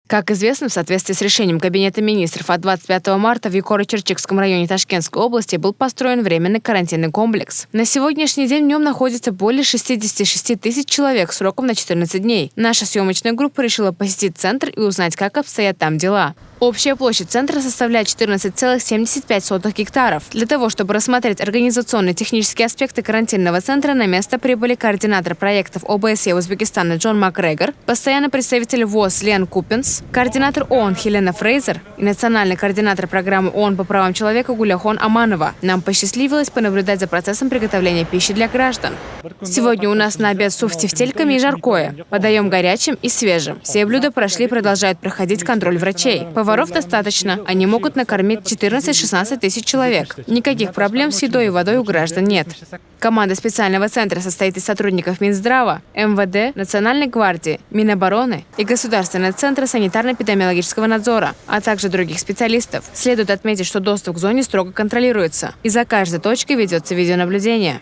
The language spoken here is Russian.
Как известно, в соответствии с решением Кабинета министров от 25 марта в Юкоро-Черчикском районе Ташкентской области был построен временный карантинный комплекс. На сегодняшний день в нем находится более 66 тысяч человек сроком на 14 дней. Наша съемочная группа решила посетить центр и узнать, как обстоят там дела. Общая площадь центра составляет 14,75 гектаров. Для того, чтобы рассмотреть организационные и технические аспекты карантинного центра, на место прибыли координатор проектов ОБСЕ Узбекистана Джон Макгрегор, постоянный представитель ВОЗ Лен Купенс, координатор ООН Хелена Фрейзер и национальный координатор программы ООН по правам человека Гуляхон Аманова. Нам посчастливилось понаблюдать за процессом приготовления пищи для граждан. Сегодня у нас на обед суп с тефтельками и жаркое. Подаем горячим и свежим. Все блюда прошли и продолжают проходить контроль врачей. Поваров достаточно. Они могут накормить 14-16 тысяч человек. Никаких проблем с едой и водой у граждан нет. Команда специального центра состоит из сотрудников Минздрава, МВД, Национальной гвардии, Минобороны и Государственного центра санитарно-эпидемиологического надзора, а также других специалистов. Следует отметить, что доступ к зоне строго контролируется, и за каждой точкой ведется видеонаблюдение.